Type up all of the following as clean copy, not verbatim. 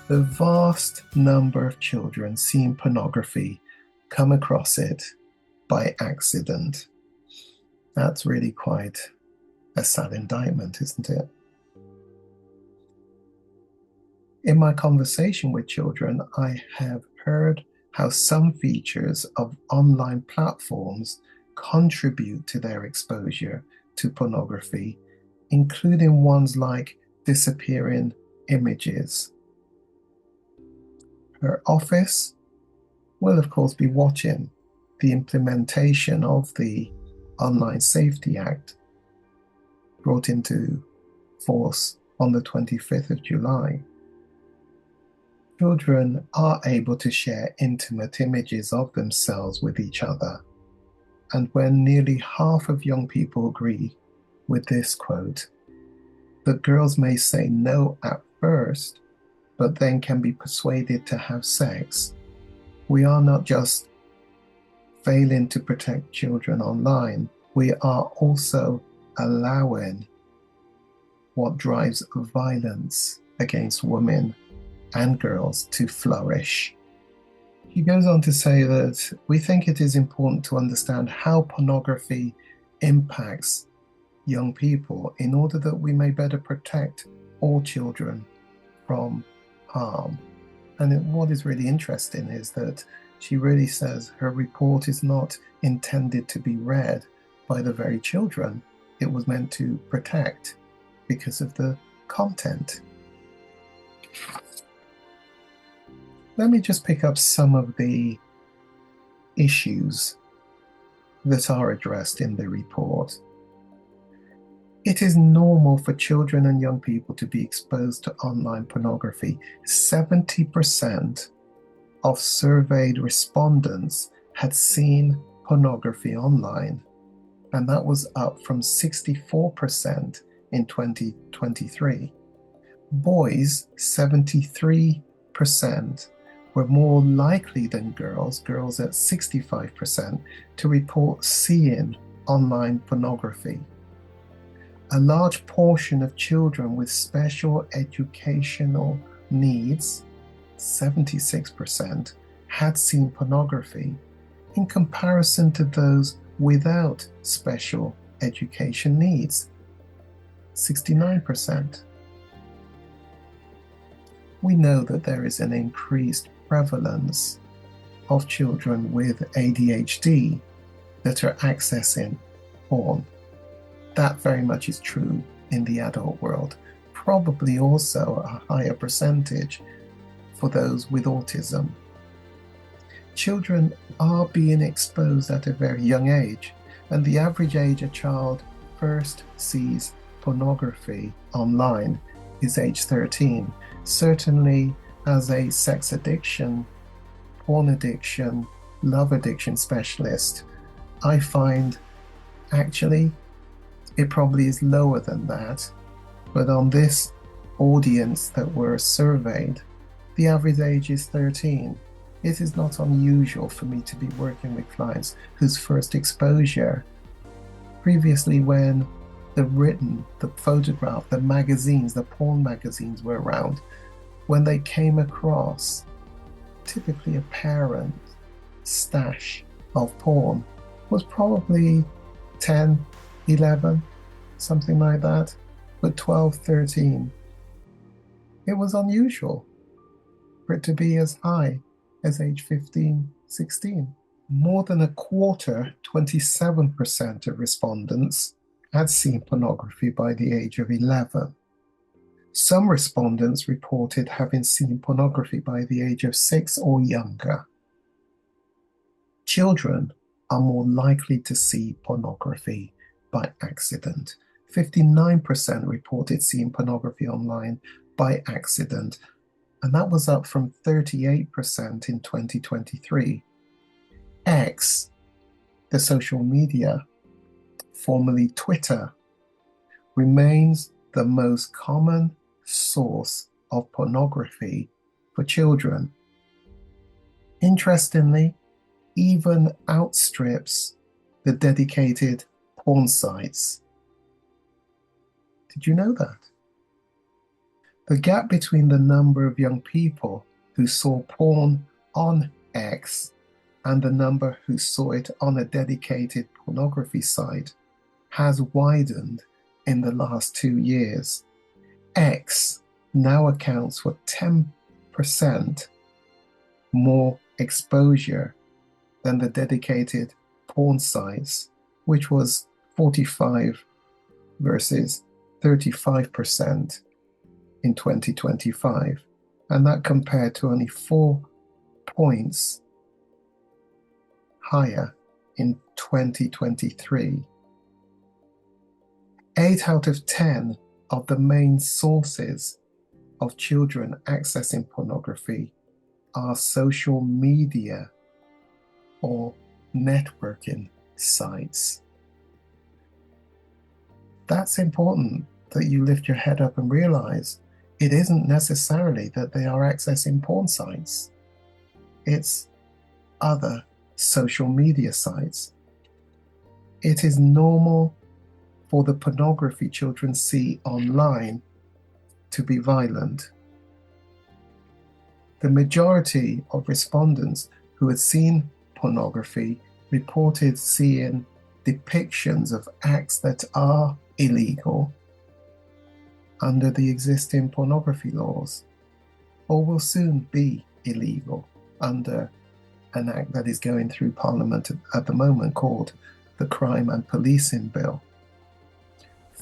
The vast number of children seeing pornography come across it by accident. That's really quite a sad indictment, isn't it? In my conversation with children, I have heard how some features of online platforms contribute to their exposure to pornography, including ones like disappearing images. Her office will, of course, be watching the implementation of the Online Safety Act brought into force on the 25th of July. Children are able to share intimate images of themselves with each other. And when nearly half of young people agree with this quote, the girls may say no at first, but then can be persuaded to have sex. We are not just failing to protect children online, we are also allowing what drives violence against women and girls to flourish. He goes on to say that we think it is important to understand how pornography impacts young people in order that we may better protect all children from harm. And what is really interesting is that she really says her report is not intended to be read by the very children it was meant to protect because of the content. Let me just pick up some of the issues that are addressed in the report. It is normal for children and young people to be exposed to online pornography. 70% of surveyed respondents had seen pornography online, and that was up from 64% in 2023. Boys, 73%, were more likely than girls at 65%, to report seeing online pornography. A large portion of children with special educational needs, 76%, had seen pornography in comparison to those without special education needs, 69%. We know that there is an increased prevalence of children with ADHD that are accessing porn. That very much is true in the adult world. Probably also a higher percentage for those with autism. Children are being exposed at a very young age, and the average age a child first sees pornography online is age 13. Certainly, as a sex addiction, porn addiction, love addiction specialist, I find actually it probably is lower than that. But on this audience that were surveyed, the average age is 13. It is not unusual for me to be working with clients whose first exposure, previously when the photograph, the magazines, the porn magazines were around, when they came across typically a parent stash of porn, was probably 10, 11, something like that, but 12, 13. It was unusual for it to be as high as age 15, 16. More than a quarter, 27% of respondents had seen pornography by the age of 11. Some respondents reported having seen pornography by the age of 6 or younger. Children are more likely to see pornography by accident. 59% reported seeing pornography online by accident, and that was up from 38% in 2023. X, the social media, formerly Twitter, remains the most common source of pornography for children. Interestingly, even outstrips the dedicated porn sites. Did you know that? The gap between the number of young people who saw porn on X and the number who saw it on a dedicated pornography site has widened in the last 2 years. X now accounts for 10% more exposure than the dedicated porn sites, which was 45 versus 35% in 2025. And that compared to only 4 points higher in 2023. 8 out of 10 of the main sources of children accessing pornography are social media or networking sites. That's important that you lift your head up and realize it isn't necessarily that they are accessing porn sites. It's other social media sites. It is normal for the pornography children see online to be violent. The majority of respondents who had seen pornography reported seeing depictions of acts that are illegal under the existing pornography laws, or will soon be illegal under an act that is going through Parliament at the moment called the Crime and Policing Bill.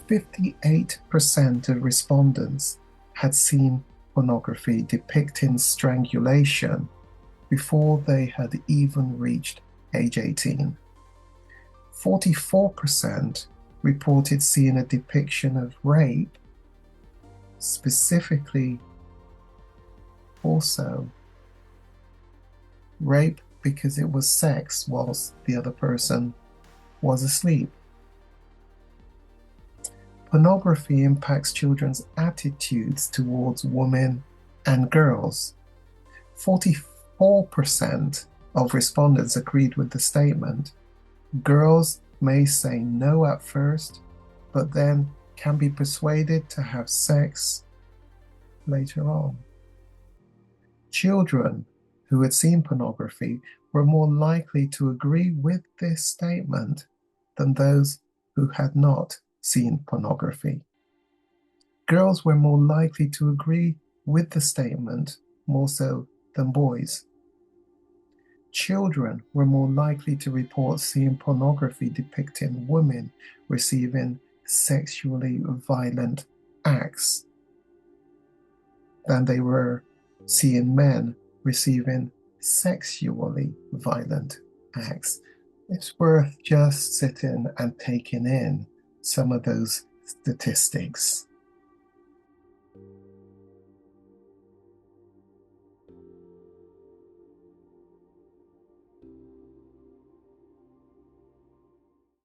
58% of respondents had seen pornography depicting strangulation before they had even reached age 18. 44% reported seeing a depiction of rape, specifically also rape because it was sex whilst the other person was asleep. Pornography impacts children's attitudes towards women and girls. 44% of respondents agreed with the statement. Girls may say no at first, but then can be persuaded to have sex later on. Children who had seen pornography were more likely to agree with this statement than those who had not seen pornography. Girls were more likely to agree with the statement more so than boys. Children were more likely to report seeing pornography depicting women receiving sexually violent acts than they were seeing men receiving sexually violent acts. It's worth just sitting and taking in some of those statistics.